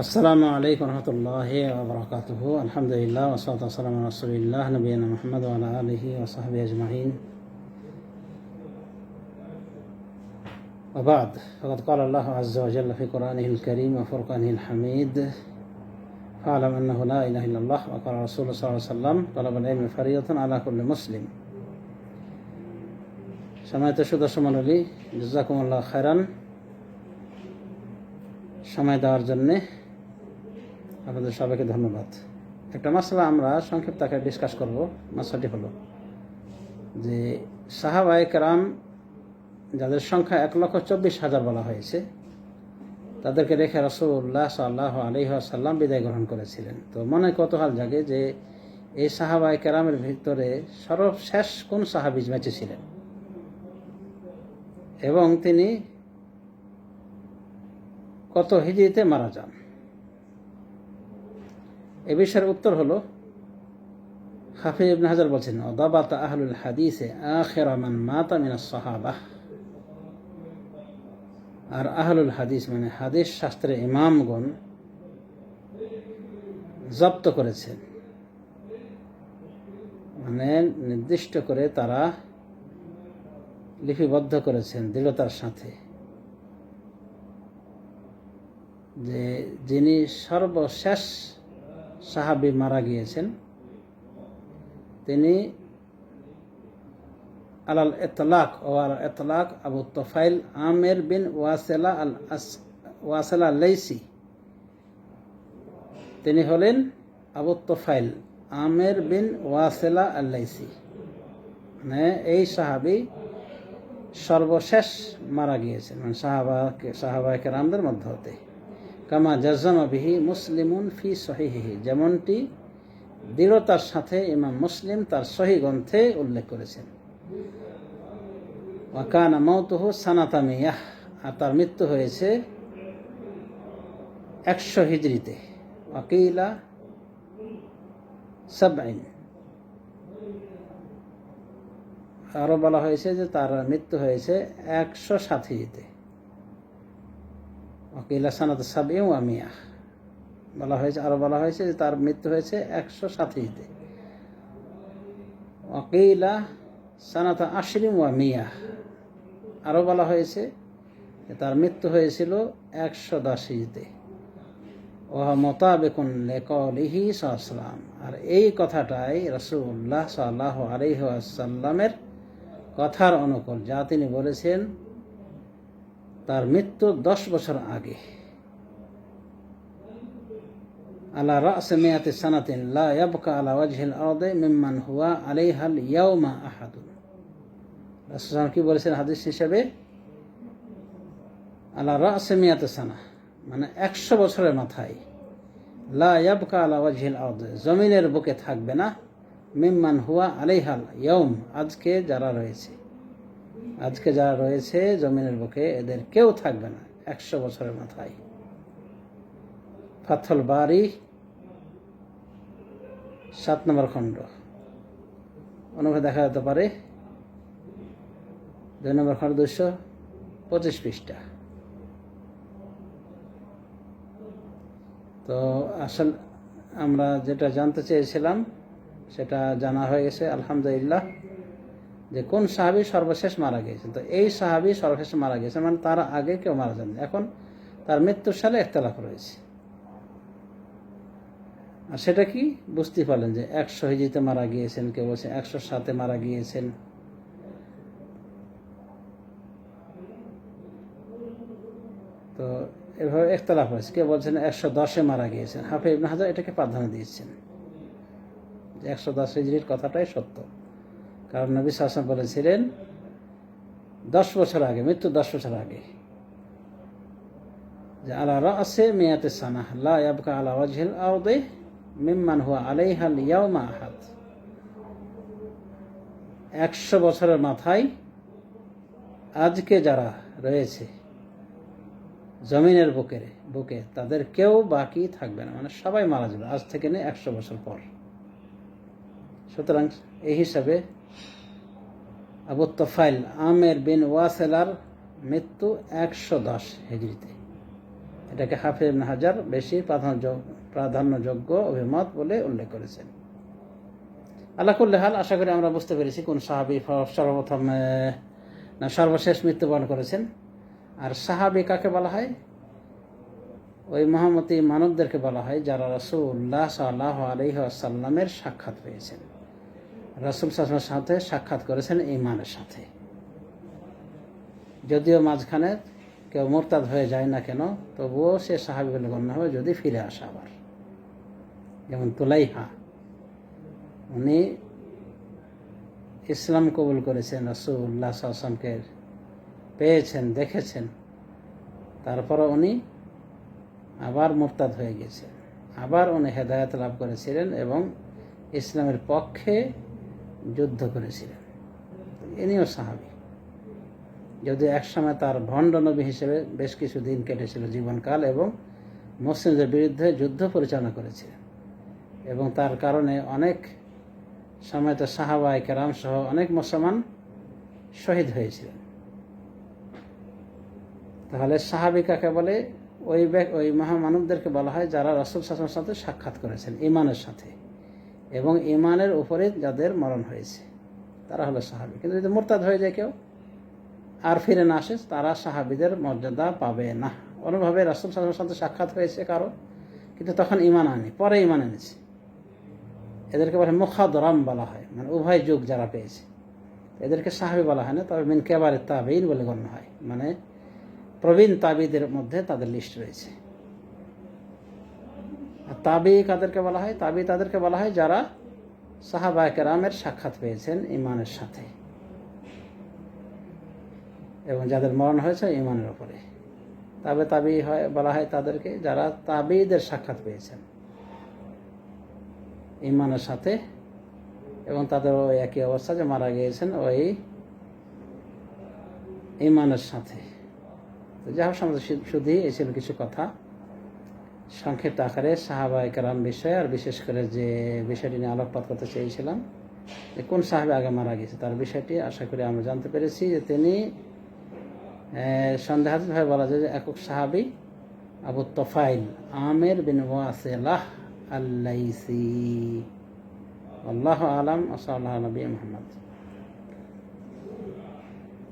আসসালামু আলাইকুম রহমতুল্লাহি ওয়া বারাকাতুহু। আলহামদুলিল্লাহ ওয়াসসালাতু ওয়াসসালামু আলা রাসূলিল্লাহ নবিয়িনা মুহাম্মদ ওয়া আলা আলিহি ওয়া সাহবিহি আজমাইন। ওয়া বা'দ, ফাকাদ ক্বালা আল্লাহু আযজা ওয়া জাল্লা ফি কুরআনিহিল কারীম ওয়া ফুরকানিহিল হামিদ, ফা'লাম আন্নাহু লা ইলাহা ইল্লাল্লাহ ওয়া ক্বালা রাসূলুল্লাহ সাল্লাল্লাহু আলাইহি ওয়াসাল্লাম তালাবুল ইলমি ফারিদাতুন আলা কুল্লি মুসলিম। সম্মানিত সদস্য মণ্ডলী, জাযাকুমুল্লাহু খায়রান। সময় দেওয়ার জন্যে আপনাদের সবাইকে ধন্যবাদ। একটা মাসলা আমরা সংক্ষিপ্ত আকারে ডিসকাস করব। মাসলাটি হলো যে সাহাবায়ে কেরাম যাদের সংখ্যা 1,24,000 বলা হয়েছে, তাদেরকে রেখে রাসূলুল্লাহ সাল্লাল্লাহু আলাইহি ওয়াসাল্লাম বিদায় গ্রহণ করেছিলেন। তো মনে কৌতূহল জাগে যে এই সাহাবায়ে কেরামের ভিতরে সর্বশেষ কোন সাহাবী বেঁচে ছিলেন এবং তিনি কত হিজরিতে মারা যান। এ বিষয়ের উত্তর হলো, হাফিজ ইবনে হাজার বলছেন, দাবাতা আহলুল হাদিসে আখিরা মান মাতা মিনাস সাহাবাহ। আর আহলুল হাদিস মানে হাদিস শাস্ত্রের ইমামগণ জব্ত করেছেন, মানে নির্দিষ্ট করে তারা লিপিবদ্ধ করেছেন দৃঢ়তার সাথে যে যিনি সর্বশেষ সাহাবী মারা গিয়েছেন তিনি আলাল ইতলাক আবু তুফাইল আমির বিন ওয়াসিলা লাইসি। তিনি হলেন আবু তুফাইল আমির বিন ওয়াসিলা আল-লাইসি, মানে এই সাহাবী সর্বশেষ মারা গিয়েছেন, মানে সাহাবায়ে কেরামদের মধ্যে হতে। কামা জাযযামা বিহি মুসলিমুন ফি সহিহিহি, যেমনটি দৃঢ়তার সাথে ইমাম মুসলিম তার সহিহ গ্রন্থে উল্লেখ করেছেন। ওয়া কানা মাউতুহু সানাতা মিয়াহ, আর তার মৃত্যু হয়েছে 100 হিজরিতে। ওয়া কিলা 70, আরো বলা হয়েছে যে তার মৃত্যু হয়েছে 107 হিজরিতে। ওয়াকিলা সানাত সাবঈন ওয়া মিয়াহ বলা হয়েছে, আরো বলা হয়েছে যে তার মৃত্যু হয়েছে 107 হিজরিতে। ওয়াকিলা সানাত আশরিন ওয়া মিয়াহ, আরো বলা হয়েছে যে তার মৃত্যু হয়েছিল 110 হিজরিতে। ওয়া মুতাবিকুন লিকাউলিহি সাল্লাল্লাহু আলাইহি ওয়াসাল্লাম, আর এই কথাটাই রাসূলুল্লাহ সাল্লাল্লাহু আলাইহি ওয়াসাল্লামের কথার অনুকূল, যা তিনি বলেছেন তার মৃত্যুর 10 বছর আগে। আলা রা'সি মিয়াতি সানাতিন লা ইয়াবকা আলা ওয়াজহিল আরদি মিম্মান হুয়া আলাইহাল ইয়াওমা আহাদুন। রাসূল কি বলেছেন হাদিস হিসেবে? আলা রা'সি মিয়াতি সানা, মানে 100 বছরের মাথায়, লা ইয়াবকা আলা ওয়াজহিল আরদি, জমিনের বুকে থাকবে না, মিম্মান হুয়া আলাইহাল ইয়াওম, আজকে যারা রয়েছে জমিনের বুকে এদের কেউ থাকবে না 100 বছরের মাথায়। ফাথুল বারি 7 নম্বর খণ্ড, অনুভবে দেখা যেতে পারে 2 নম্বর খণ্ড 225 পৃষ্ঠা। তো আসলে আমরা যেটা জানতে চেয়েছিলাম সেটা জানা হয়ে গেছে আলহামদুলিল্লাহ, যে কোন সাহাবী সর্বশেষ মারা গিয়েছেন। তো এই সাহাবী সর্বশেষ মারা গিয়েছেন, মানে তার আগে কেউ মারা যান। এখন তার মৃত্যুর সালে ইখতিলাফ রয়েছে। আর সেটা কি বুঝতে পারলেন যে 100 হিজরিতে মারা গিয়েছেন, কেউ বলছে 107-এ মারা গিয়েছেন। তো এভাবে ইখতিলাফ হয়েছে। কেউ বলছেন 110-এ মারা গিয়েছেন। হাফিজ ইবনে হাজার এটাকে প্রাধান্য দিয়েছেন যে 110 হিজরির কথাটাই সত্য, কারণ নবী সাল্লাল্লাহু আলাইহি ওয়াসাল্লাম বলেছিলেন 10 বছর আগে, মৃত্যু 10 বছর আগে, যে আলা রা'সি মিয়াতি সানাহ লা ইয়াবকা আলা ওয়াজহিল আরদি মিম্মান হুয়া আলাইহাল ইয়াওমা আহাদ। 100 বছরের মাথায় আজকে যারা রয়েছে জমিনের বুকে তাদের কেউ বাকি থাকবে না, মানে সবাই মারা যাবে আজ থেকে নিয়ে 100 বছর পর। সুতরাং এই হিসাবে আবু তুফাইল আমির বিন ওয়াসিলার মৃত্যু 110 হিজরিতে। এটাকে হাফিজ ইবনে হাজার বেশি প্রাধান্যযোগ্য অভিমত বলে উল্লেখ করেছেন। আল্লাহ কুল্লি হাল, আশা করি আমরা বুঝতে পেরেছি কোন সাহাবী সর্বপ্রথম সর্বশেষ মৃত্যুবরণ করেছেন। আর সাহাবী কাকে বলা হয়? ওই মহামতি মানবদেরকে বলা হয় যারা রাসূলুল্লাহ সাল্লাল্লাহু আলাইহি ওয়াসাল্লামের সাক্ষাৎ পেয়েছেন, রাসূল সাল্লাল্লাহু আলাইহি ওয়াসাল্লামের সাথে সাক্ষাৎ করেছেন ঈমানের সাথে। যদিও মাঝখানে কেউ মুরতাদ হয়ে যায় না কেন, তবুও সে সাহাবী বলে গণ্য হবে যদি ফিরে আসে আবার। যেমন তুলাইহা, উনি ইসলাম কবুল করেছেন, রাসূলুল্লাহ সাল্লাল্লাহু আলাইহি ওয়াসাল্লামকে পেয়েছেন, দেখেছেন, তারপর উনি আবার মুরতাদ হয়ে গেছেন, আবার উনি হেদায়েত লাভ করেছিলেন এবং ইসলামের পক্ষে যুদ্ধ করেছিলেন। ইনিও সাহাবী, যদিও একসময় তার ভণ্ড নবী হিসেবে বেশ কিছু দিন কেটেছিল জীবনকাল এবং মুসলিমদের বিরুদ্ধে যুদ্ধ পরিচালনা করেছিলেন, এবং তার কারণে অনেক সময় তো সাহাবায়ে কেরাম সহ অনেক মুসলমান শহীদ হয়েছিলেন। তাহলে সাহাবী কাকে বলে? ওই মহামানবদেরকে বলা হয় যারা রাসূল সাল্লাল্লাহু আলাইহি ওয়াসাল্লামের সাথে সাক্ষাৎ করেছেন ঈমানের সাথে, এবং ঈমানের উপরে যাদের মরণ হয়েছে তারা হলো সাহাবী। কিন্তু যদি মুরতাদ হয়ে যায় কেউ আর ফিরে না আসে, তারা সাহাবীদের মর্যাদা পাবে না। অনুভাবে রাসূল সাল্লাল্লাহু আলাইহি ওয়াসাল্লামের সাথে সাক্ষাৎ হয়েছে কারো, কিন্তু তখন ঈমান আনেনি, পরে ঈমান এনেছে, এদেরকে বলে মুখাদরাম বলা হয়, মানে উভয় যুগ যারা পেয়েছে এদেরকে সাহাবী বলা হয় না, তবে মিন কিবারিত তাবিঈন বলে গণ্য হয়, মানে প্রবীণ তাবিদের মধ্যে তাদের লিস্ট রয়েছে। আর তাবি কাদেরকে বলা হয়? তাবি তাদেরকে বলা হয় যারা সাহাবায়ে কেরামের সাক্ষাৎ পেয়েছেন ঈমানের সাথে এবং যাদের মরণ হয়েছে ঈমানের উপরে। তাবি হয় বলা হয় তাদেরকে যারা তাবিদের সাক্ষাৎ পেয়েছেন ঈমানের সাথে, এবং তাদের ওই একই অবস্থা যে মারা গিয়েছেন ওই ঈমানের সাথে। তো যাই হোক, আমাদের শুধু এই ছিল কিছু কথা সংক্ষিপ্ত আকারে সাহাবায়ে কেরাম বিষয়ে, আর বিশেষ করে যে বিষয়টি নিয়ে আলোকপাত করতে চেয়েছিলাম যে কোন সাহাবী আগে মারা গেছে তার বিষয়টি আশা করি আমরা জানতে পেরেছি। যে তিনি সন্দেহাতীতভাবে বলা যায় যে একক সাহাবী আবু তুফাইল আমির বিন ওয়াসিলাহ আল-লাইসি। আল্লাহু আ'লাম। ওয়া সাল্লাল্লাহু আলা নবী মুহাম্মদ।